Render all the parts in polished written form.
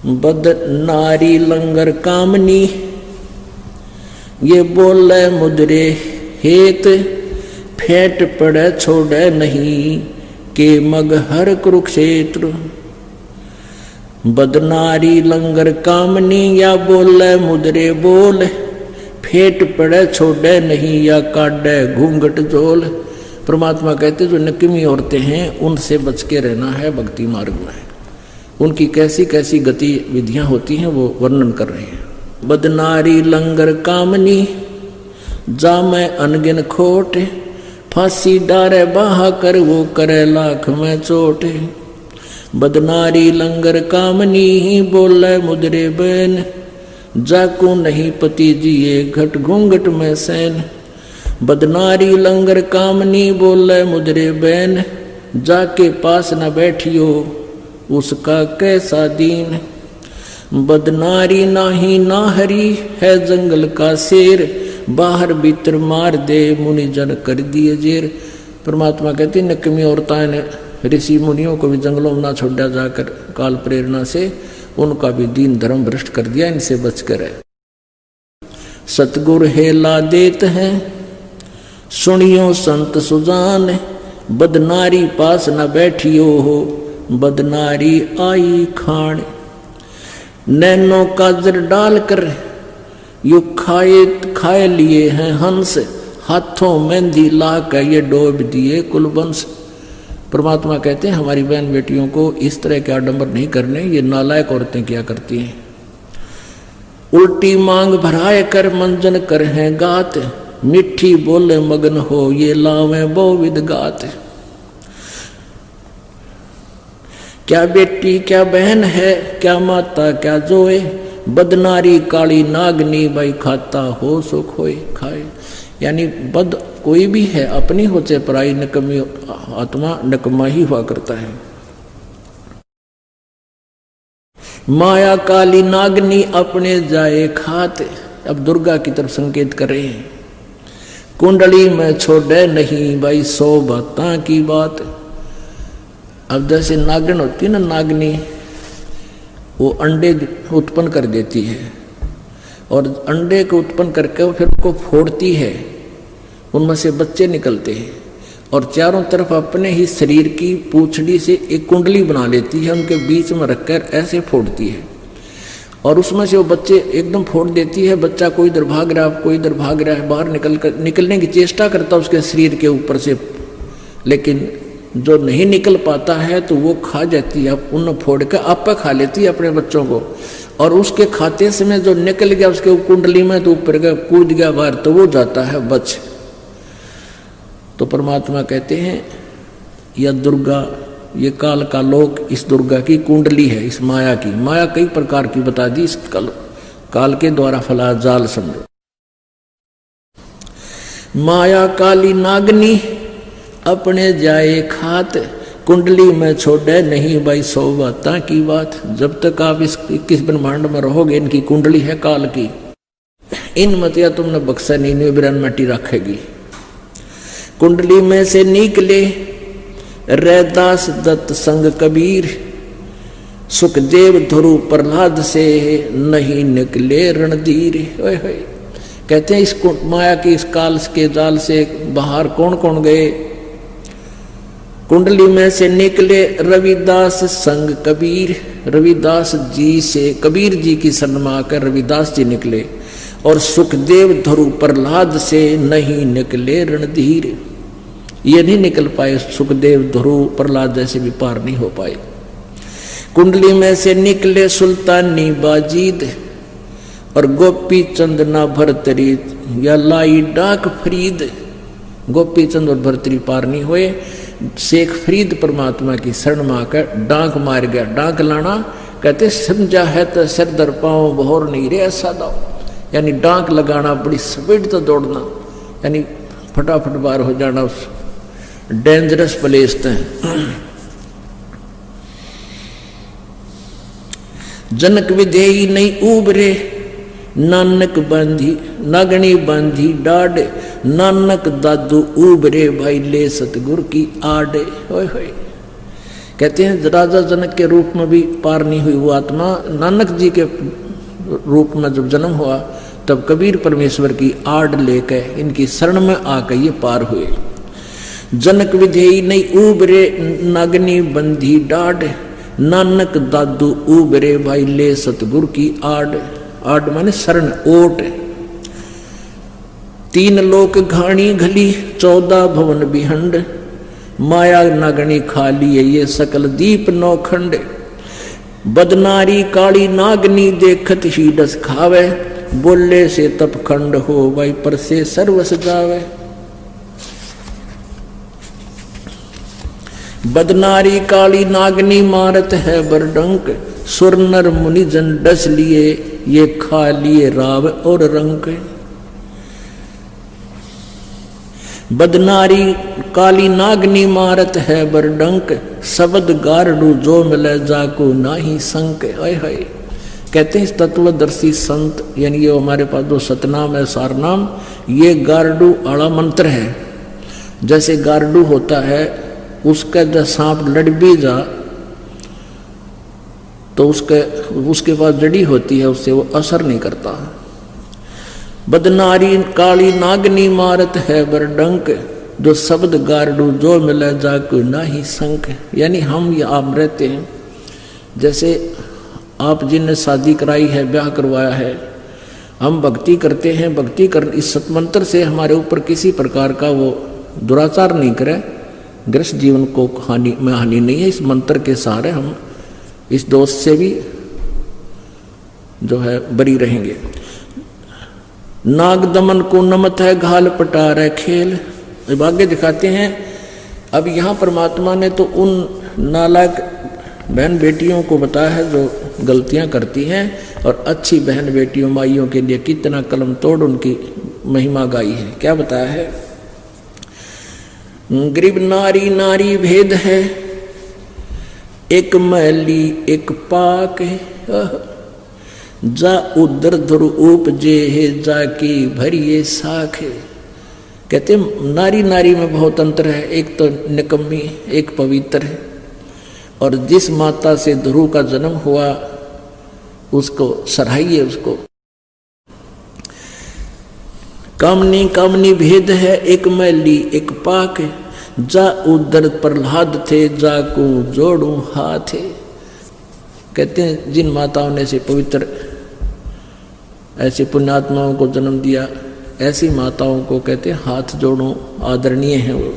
बद नारी लंगर कामनी, ये बोले मुद्रे हेत, फेंट पड़े छोड़े नहीं के मग हर कुरुक्षेत्र। बदनारी लंगर कामनी, या बोले मुद्रे बोल, फेंट पड़े छोड़े नहीं या काटे घूंघट झोल। परमात्मा कहते जो नकमी औरतें हैं उनसे बच के रहना है भक्ति मार्ग में। उनकी कैसी कैसी गतिविधियां होती हैं वो वर्णन कर रहे हैं। बदनारी लंगर कामनी, जा मैं अनगिन खोट, फांसी डारे बहा कर वो करे लाख में चोट। बदनारी लंगर कामनी, बोले मुद्रे बैन, जाकू नहीं पति जिए घट घूंघट में सैन। बदनारी लंगर कामनी, बोले मुद्रे बैन, जाके पास न बैठियो उसका कैसा दीन। बदनारी नाही नाहरी, है जंगल का शेर, बाहर भीतर मार दे मुनि जन कर दिए जेर। परमात्मा कहते नकमी औरतां ने ऋषि मुनियों को भी जंगलों में ना छोड़ा जाकर काल प्रेरणा से उनका भी दीन धर्म भ्रष्ट कर दिया। इनसे बचकर है। सतगुर हेला देत है, सुनियो संत सुजान, बदनारी पास न बैठियो हो, बदनारी आई खान। नैनो काजर डालकर यू खाए लिए हैं हंस, हाथों मेहंदी ला कर ये डोब दिए कुलवंश। परमात्मा कहते हैं हमारी बहन बेटियों को इस तरह के आडंबर नहीं करने, ये नालायक औरतें क्या करती हैं। उल्टी मांग भराए कर मंजन कर हैं गात, मिठी बोले मगन हो ये लावे बहुविध गात। क्या बेटी क्या बहन है, क्या माता क्या जोए, बदनारी काली नागनी भाई खाता हो सो खोए खाए। यानी बद कोई भी है, अपनी हो चाहे पराई, नकमी आत्मा नकमा ही हुआ करता है। माया काली नागनी अपने जाए खाते। अब दुर्गा की तरफ संकेत कर रहे हैं। कुंडली में छोड़े नहीं भाई 100 बातां की बात। अब जैसे नागिन होती है ना, नागनी वो अंडे उत्पन्न कर देती है और अंडे को उत्पन्न करके वो फिर उनको फोड़ती है, उनमें से बच्चे निकलते हैं और चारों तरफ अपने ही शरीर की पूंछड़ी से एक कुंडली बना लेती है, उनके बीच में रखकर ऐसे फोड़ती है और उसमें से वो बच्चे एकदम फोड़ देती है। बच्चा कोई इधर भाग रहा है, कोई इधर भाग रहा है, बाहर निकलने की चेष्टा करता है उसके शरीर के ऊपर से, लेकिन जो नहीं निकल पाता है तो वो खा जाती है, उन फोड़ कर आपा खा लेती है अपने बच्चों को। और उसके खाते से में जो निकल गया उसके कुंडली में तो ऊपर गया, कूद गया बाहर, तो वो जाता है बच। तो परमात्मा कहते हैं यह दुर्गा, ये काल का लोक इस दुर्गा की कुंडली है, इस माया की। माया कई प्रकार की बता दी, इस काल के द्वारा फला जाल समझो। माया काली नागनी अपने जाए खात, कुंडली में छोड़े नहीं भाई 100 बातां की बात। जब तक आप इस 21 ब्रह्मांड में रहोगे, इनकी कुंडली है काल की, इन मतिया तुमने बक्सा नहीं बिरन मटी रखेगी। कुंडली में से निकले रैदास दत्त संग कबीर, सुखदेव ध्रुव प्रहलाद से नहीं निकले रणधीर। कहते हैं इस माया की इस काल के जाल से बाहर कौन कौन गए। कुंडली में से निकले रविदास संग कबीर, रविदास जी से कबीर जी की शरण में आकर रविदास जी निकले। और सुखदेव ध्रुव प्रहलाद से नहीं निकले रणधीर, ये नहीं निकल पाए। सुखदेव ध्रुव प्रहलाद जैसे भी पार नहीं हो पाए। कुंडली में से निकले सुल्तानी बाजीद और गोपी चंद ना भरतरी या लाई डाक फरीद। गोपी चंद और भरतरी पार नहीं हुए। शेख फरीद परमात्मा की शरण में आकर डांक मार गया। डांक लाना कहते समझा है तो सिर दर पाओ बहोर नहीं रे ऐसा दाओ, यानी डांक लगाना, बड़ी स्पीड तो दौड़ना, यानी फटाफट बार हो जाना उस डेंजरस प्लेस तक। जनक विधेयी नहीं उबरे, नानक बांधी नागणी बांधी डाड, नानक दादू उबरे भाई ले सतगुर की आडे। होए होए कहते हैं राजा जनक के रूप में भी पार नहीं हुई वो आत्मा, नानक जी के रूप में जब जन्म हुआ तब कबीर परमेश्वर की आड़ लेकर इनकी शरण में आकर ये पार हुए। जनक विधेयी नहीं उबरे नागनी बंधी डाढ़, नानक दादू उबरे भाई ले सतगुरु की आड़। आड़ माने शरण, ओट। 3 लोक घाणी घली 14 भवन बिहंड, माया नागणी खाली ये सकल दीप नौखंड। बदनारी काली नागनी देखत ही डस खावे, बोले से तप खंड हो भाई पर से सर्वस जावे। बदनारी काली नागनी मारत है बरडंक, सुर नर मुनि जन डस लिए ये खा लिए राव और रंक। बदनारी काली नागनी मारत है बरडंक, शब्द गारडू जो मिले जाको नाही संक। आय हाय, कहते हैं इस तत्वदर्शी संत यानी ये हमारे पास जो सतनाम है सारनाम, ये गारडू आड़ा मंत्र है। जैसे गारडू होता है उसका जब सांप लड़ भी जा तो उसके पास जड़ी होती है, उससे वो असर नहीं करता। बदनारी काली नागनी मारत है बरडंक, जो शब्द गारडू जो मिले जाको नाही संक। यानी हम ये आप रहते हैं, जैसे आप जिनने शादी कराई है, ब्याह करवाया है, हम भक्ति करते हैं, भक्ति कर इस सतमंत्र से हमारे ऊपर किसी प्रकार का वो दुराचार नहीं करे, गृहस्थ जीवन को हानि नहीं है। इस मंत्र के सहारे हम इस दोष से भी जो है बरी रहेंगे। नाग दमन को नमत है घाल पटार है खेल। अब आगे दिखाते हैं। अब यहाँ परमात्मा ने तो उन नालायक बहन बेटियों को बताया है जो गलतियां करती हैं, और अच्छी बहन बेटियों माइयों के लिए कितना कलम तोड़ उनकी महिमा गाई है। क्या बताया है? गरीब नारी नारी भेद है, एक मैली एक पाक है, जा उदर धुर उपजे है जाकी भरिए साख है। कहते नारी नारी में बहुत अंतर है, एक तो निकम्मी एक पवित्र है। और जिस माता से ध्रुव का जन्म हुआ उसको सराहिए, उसको। कामनी कामनी भेद है, एक मैली एक पाक, जा उदर प्रहलाद थे जाको जोड़ू हाथ। कहते हैं जिन माताओं ने से पवित्र ऐसी पुण्यात्माओं को जन्म दिया, ऐसी माताओं को कहते हैं हाथ जोड़ो, आदरणीय है वो।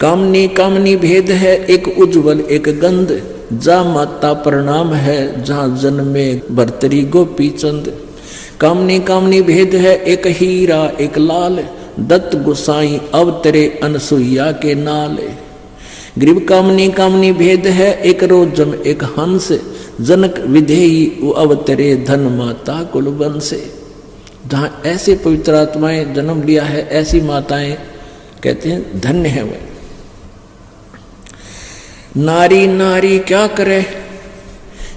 कामनी कामनी भेद है, एक उज्जवल एक गंध, जा माता प्रणाम है जहां जन्मे भरतरी गोपी चंद। कामनी कामनी भेद है, एक हीरा एक लाल, दत्त गुसाई अवतरे अनसुईया के नाल। गरीब कामनी कामनी भेद है, एक रोजम एक हंस, जनक विधेयी अवतरे धन माता कुलवंश। जहां ऐसे पवित्र आत्माएं जन्म लिया है, ऐसी माताएं कहते हैं धन्य है वह। नारी नारी क्या करे,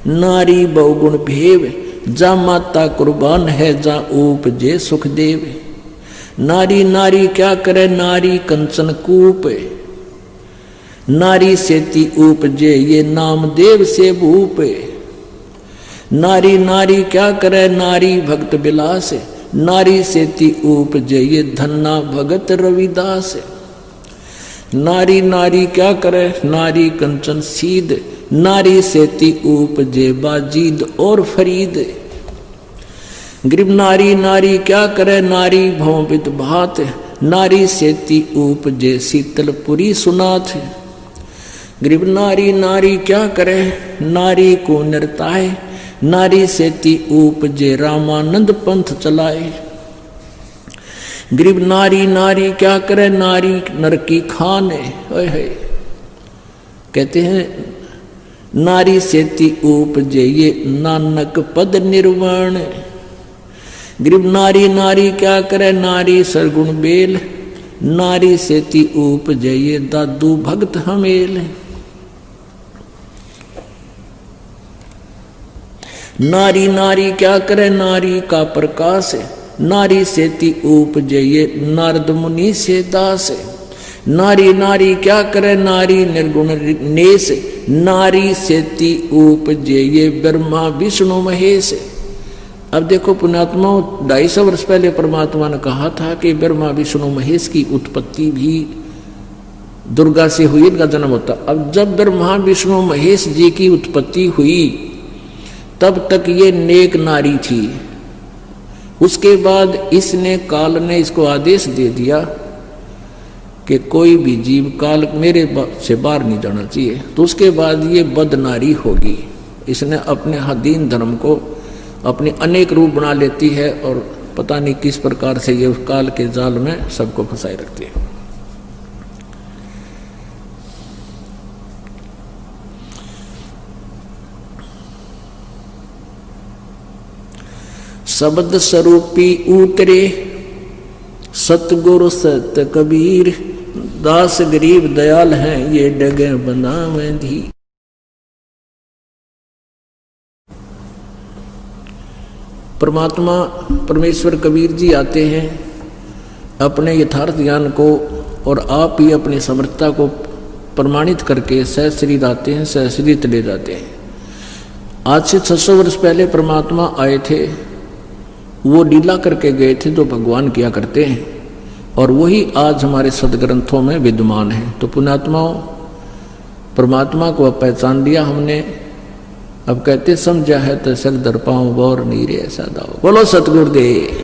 नारी बहुगुण भेव, जा माता कुर्बान है जा उपजे सुखदेव। नारी नारी क्या करे, नारी कंचन कूप, नारी सेती उपजे ये नाम देव से भूप। नारी नारी क्या करे, नारी भक्त बिलास, नारी सेती उपजे ये धन्ना भगत रविदास। नारी नारी क्या करे, नारी कंचन सीध, नारी सेती उपजे बाजीद और फरीद। गरीब नारी नारी क्या करे, नारी भौवित भात, नारी सेती उपजे शीतलपुरी सुनाथ। गरीब नारी नारी क्या करे, नारी को नृताए, नारी सेती उपजे रामानंद पंथ चलाए। गरीब नारी नारी क्या करे, नारी नर की खान है। कहते हैं नारी सेती उपजे ये नानक पद निर्वाण। गरीब नारी नारी क्या करे, नारी सरगुण बेल, नारी सेती उपजे ये दादू भक्त हमेल। नारी नारी क्या करे, नारी का प्रकाश, नारी सेती उपजये नारद मुनि से दास। नारी नारी क्या करे नारी निर्गुण नेस, नारी सेती उपजये ब्रह्मा विष्णु महेश। अब देखो पुण्यात्माओं, 250 वर्ष पहले परमात्मा ने कहा था कि ब्रह्मा विष्णु महेश की उत्पत्ति भी दुर्गा से हुई, इनका जन्म होता। अब जब ब्रह्मा विष्णु महेश जी की उत्पत्ति हुई तब तक ये नेक नारी थी। उसके बाद इसने काल ने इसको आदेश दे दिया कि कोई भी जीव काल मेरे से बाहर नहीं जाना चाहिए, तो उसके बाद ये बद नारी होगी। इसने अपने दीन धर्म को अपने अनेक रूप बना लेती है और पता नहीं किस प्रकार से ये उस काल के जाल में सबको फंसाए रखती है। शब्द स्वरूपी उतरे सतगुरु सत कबीर, दास गरीब दयाल हैं ये डगे बनावे धी। परमात्मा परमेश्वर कबीर जी आते हैं अपने यथार्थ ज्ञान को और आप ही अपनी समर्थता को प्रमाणित करके सहस्रीत आते हैं, सहस्रीत ले जाते हैं। आज से 600 वर्ष पहले परमात्मा आए थे, वो लीला करके गए थे जो भगवान किया करते हैं, और वही आज हमारे सदग्रंथों में विद्यमान है। तो पुण्यात्माओं, परमात्मा को अब पहचान लिया हमने। अब कहते समझा है तो सक दर पाऊं गौर नीरे ऐसा दाओ। बोलो सतगुरुदेव।